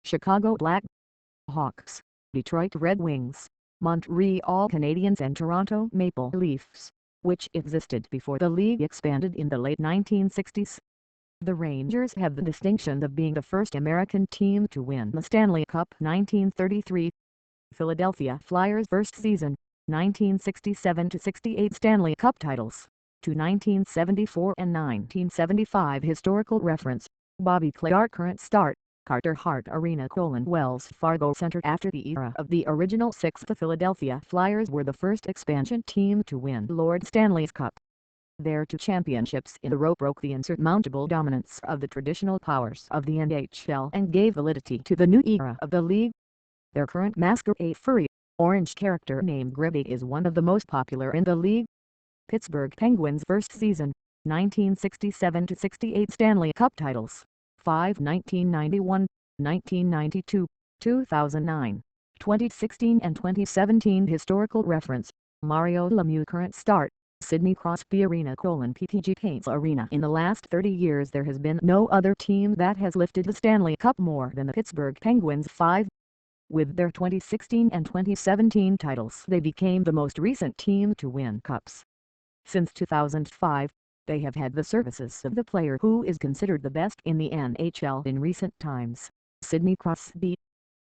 Chicago Black Hawks, Detroit Red Wings, Montreal Canadiens and Toronto Maple Leafs, which existed before the league expanded in the late 1960s. The Rangers have the distinction of being the first American team to win the Stanley Cup 1933. Philadelphia Flyers first season, 1967-68 Stanley Cup titles, to 1974 and 1975 historical reference, Bobby Clarke current start, Carter Hart Arena : Wells Fargo Center. After the era of the original six, the Philadelphia Flyers were the first expansion team to win Lord Stanley's Cup. Their two championships in a row broke the insurmountable dominance of the traditional powers of the NHL and gave validity to the new era of the league. Their current mascot, a furry, orange character named Gribby, is one of the most popular in the league. Pittsburgh Penguins first season, 1967-68 Stanley Cup titles, 5 1991, 1992, 2009, 2016 and 2017 historical reference, Mario Lemieux current start, Sidney Crosby Arena : PPG Paints Arena. In the last 30 years there has been no other team that has lifted the Stanley Cup more than the Pittsburgh Penguins. 5. With their 2016 and 2017 titles, they became the most recent team to win cups. Since 2005, they have had the services of the player who is considered the best in the NHL in recent times, Sidney Crosby.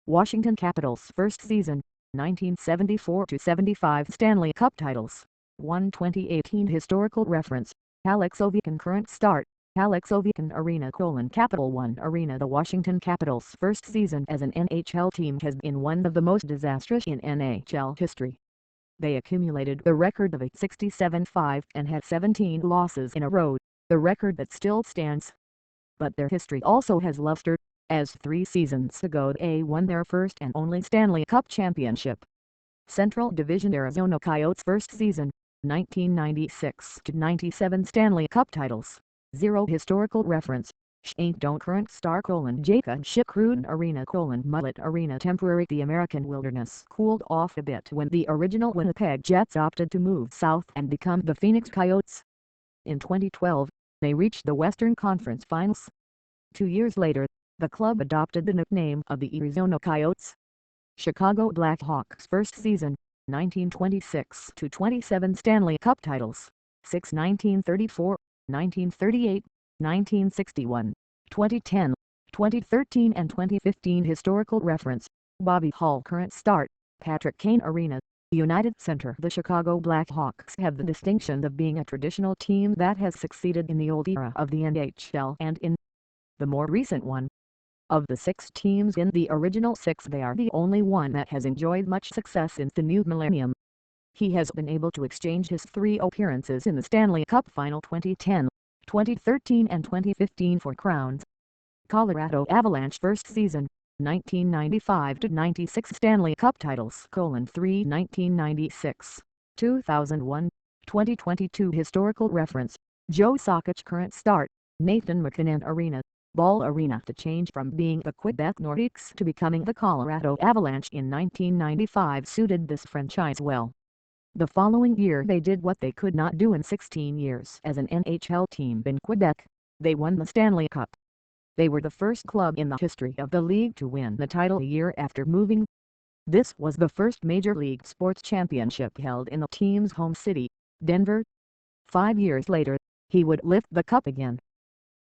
Washington Capitals first season, 1974-75 Stanley Cup titles, 1 2018 historical reference, Alex Ovechkin current start, Alex Ovechkin Arena : Capital One Arena. The Washington Capitals' first season as an NHL team has been one of the most disastrous in NHL history. They accumulated the record of a 67-5 and had 17 losses in a row, the record that still stands. But their history also has luster, as 3 seasons ago they won their first and only Stanley Cup championship. Central Division Arizona Coyotes first season, 1996-97 Stanley Cup titles, 0 historical reference, Don't current star: Jacob Chychrun Arena : Mullet Arena. Temporary. The American wilderness cooled off a bit when the original Winnipeg Jets opted to move south and become the Phoenix Coyotes. In 2012, they reached the Western Conference Finals. 2 years later, the club adopted the nickname of the Arizona Coyotes. Chicago Blackhawks first season, 1926-27 Stanley Cup titles, 6 1934, 1938, 1961, 2010, 2013 and 2015 historical reference, Bobby Hull current start, Patrick Kane Arena, United Center. The Chicago Blackhawks have the distinction of being a traditional team that has succeeded in the old era of the NHL and in the more recent one. Of the 6 teams in the original 6, they are the only one that has enjoyed much success since the new millennium. He has been able to exchange his 3 appearances in the Stanley Cup Final 2010, 2013 and 2015 for crowns. Colorado Avalanche first season, 1995-96 Stanley Cup titles: 3 1996, 2001, 2022 historical reference, Joe Sakic current start, Nathan MacKinnon Arena, Ball Arena. To change from being the Quebec Nordiques to becoming the Colorado Avalanche in 1995 suited this franchise well. The following year they did what they could not do in 16 years as an NHL team in Quebec: they won the Stanley Cup. They were the first club in the history of the league to win the title a year after moving. This was the first Major League sports championship held in the team's home city, Denver. 5 years later, he would lift the cup again.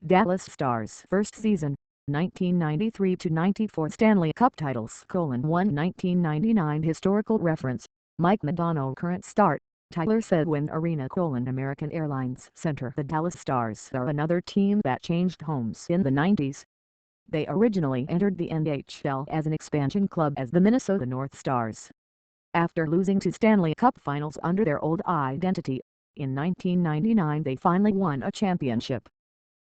Dallas Stars first season, 1993-94 Stanley Cup titles: 1 1999 historical reference, Mike Modano current start, Tyler Seguin Arena: American Airlines Center. The Dallas Stars are another team that changed homes in the 90s. They originally entered the NHL as an expansion club as the Minnesota North Stars. After losing 2 Stanley Cup finals under their old identity, in 1999 they finally won a championship.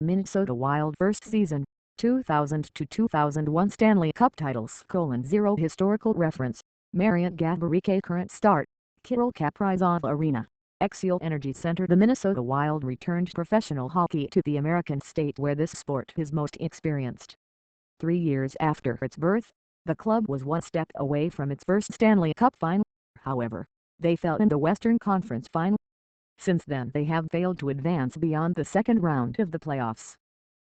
Minnesota Wild first season, 2000-2001 Stanley Cup titles: 0 historical reference, Marian Gaborik current start, Kirill Kaprizov Arena, Xcel Energy Center. The Minnesota Wild returned professional hockey to the American state where this sport is most experienced. 3 years after its birth, the club was one step away from its first Stanley Cup final. However, they fell in the Western Conference Final. Since then they have failed to advance beyond the second round of the playoffs.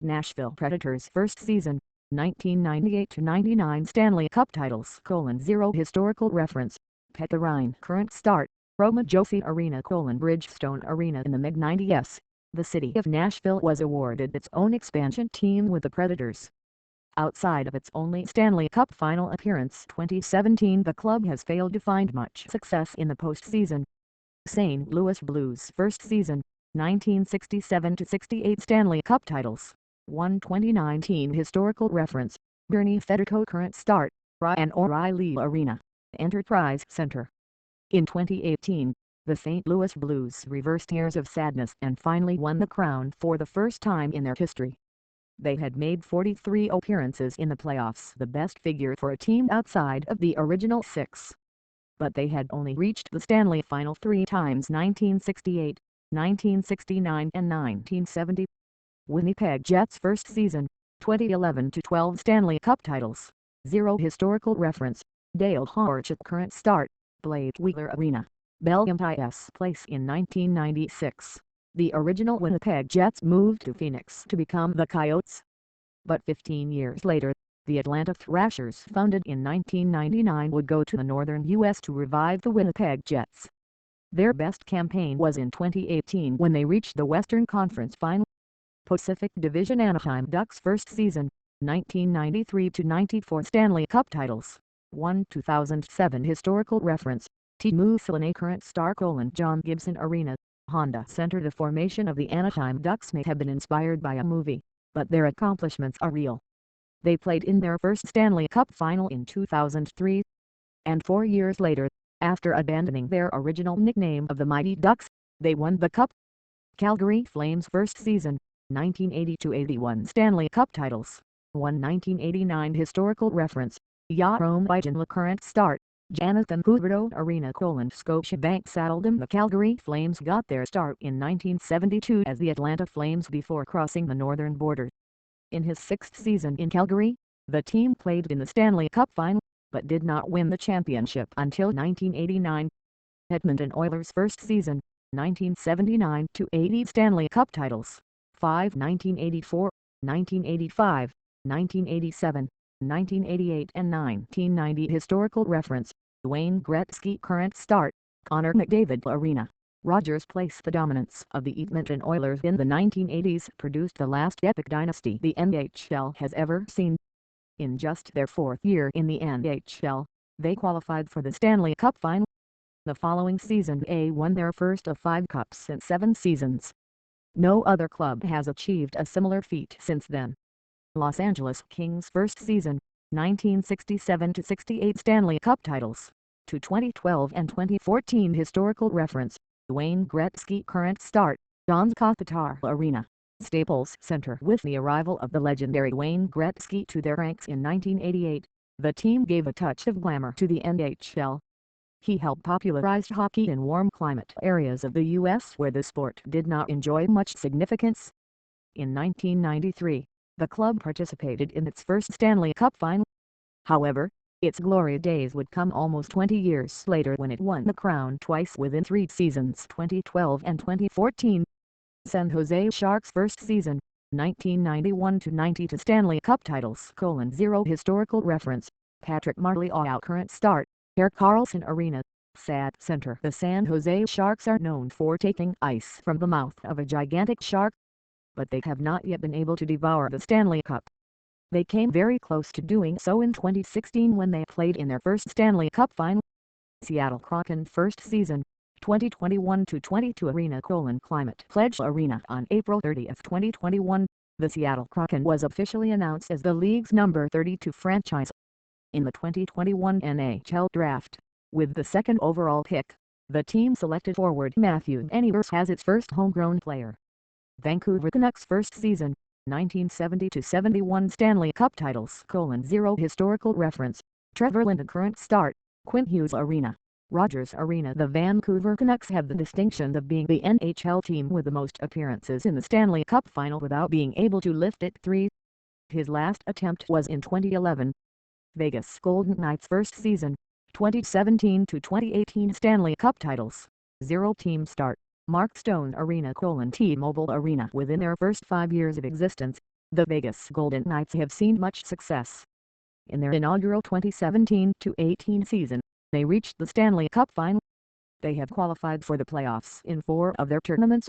Nashville Predators first season, 1998-99 Stanley Cup titles: 0 Historical reference: Pet the Rhine. Current start: Roma Joffre Arena: Bridgestone Arena. In the mid-90s, the city of Nashville was awarded its own expansion team with the Predators. Outside of its only Stanley Cup final appearance 2017, the club has failed to find much success in the postseason. St. Louis Blues first season, 1967-68 Stanley Cup titles: 2019 Historical reference: Bernie Federko. Current start: Ryan O'Reilly Arena, Enterprise Center. In 2018, the St. Louis Blues reversed years of sadness and finally won the crown for the first time in their history. They had made 43 appearances in the playoffs, the best figure for a team outside of the original six. But they had only reached the Stanley Final 3 times: 1968, 1969 and 1970. Winnipeg Jets first season, 2011-12 Stanley Cup titles: 0 Historical reference: Dale Hawerchuk. Current start: Blake Wheeler Arena, Belgium. Is place in 1996. The original Winnipeg Jets moved to Phoenix to become the Coyotes. But 15 years later, the Atlanta Thrashers, founded in 1999, would go to the northern U.S. to revive the Winnipeg Jets. Their best campaign was in 2018 when they reached the Western Conference Final. Pacific Division: Anaheim Ducks first season, 1993-94 Stanley Cup titles: 2007 Historical reference: Teemu Selanne. Current star: John Gibson Arena, Honda Center. The formation of the Anaheim Ducks may have been inspired by a movie, but their accomplishments are real. They played in their first Stanley Cup final in 2003, and 4 years later, after abandoning their original nickname of the Mighty Ducks, they won the Cup. Calgary Flames first season, 1980-81 Stanley Cup titles: 1989 Historical reference: Jaromir Jagr. Current start: Jonathan Huberdeau Arena, Scotiabank Saddledom. The Calgary Flames got their start in 1972 as the Atlanta Flames before crossing the northern border. In his 6th season in Calgary, the team played in the Stanley Cup final, but did not win the championship until 1989. Edmonton Oilers first season, 1979-80 Stanley Cup titles: 1984, 1985, 1987, 1988 and 1990 Historical reference: Wayne Gretzky. Current start: Connor McDavid Arena, Rogers Place. The dominance of the Edmonton Oilers in the 1980s produced the last epic dynasty the NHL has ever seen. In just their 4th year in the NHL, they qualified for the Stanley Cup final. The following season they won their first of 5 cups in 7 seasons. No other club has achieved a similar feat since then. Los Angeles Kings first season, 1967-68 Stanley Cup titles: 2012 and 2014 Historical reference: Wayne Gretzky. Current start: John's Kopitar Arena, Staples Center. With the arrival of the legendary Wayne Gretzky to their ranks in 1988, the team gave a touch of glamour to the NHL. He helped popularize hockey in warm climate areas of the U.S. where the sport did not enjoy much significance. In 1993, the club participated in its first Stanley Cup final. However, its glory days would come almost 20 years later when it won the crown twice within 3 seasons: 2012 and 2014. San Jose Sharks first season, 1991-92 Stanley Cup titles: 0 Historical reference: Patrick Marleau. Current start: Air Carlson Arena, Sadd Center. The San Jose Sharks are known for taking ice from the mouth of a gigantic shark, but they have not yet been able to devour the Stanley Cup. They came very close to doing so in 2016 when they played in their first Stanley Cup final. Seattle Kraken first season, 2021-22 Arena: Climate Pledge Arena. On April 30, 2021, the Seattle Kraken was officially announced as the league's number 32 franchise. In the 2021 NHL Draft, with the 2nd overall pick, the team selected forward Matthew Niederreiter as its first homegrown player. Vancouver Canucks first season, 1970-71 Stanley Cup titles: 0 Historical reference: Trevor Linden. Current start: Quinn Hughes Arena, Rogers Arena. The Vancouver Canucks have the distinction of being the NHL team with the most appearances in the Stanley Cup final without being able to lift it 3. His last attempt was in 2011. Vegas Golden Knights first season, 2017-2018 Stanley Cup titles: 0 Team start: Mark Stone Arena: T-Mobile Arena. Within their first 5 years of existence, The Vegas Golden Knights have seen much success. In their inaugural 2017-18 season, they reached the Stanley Cup final. They have qualified for the playoffs in 4 of their tournaments,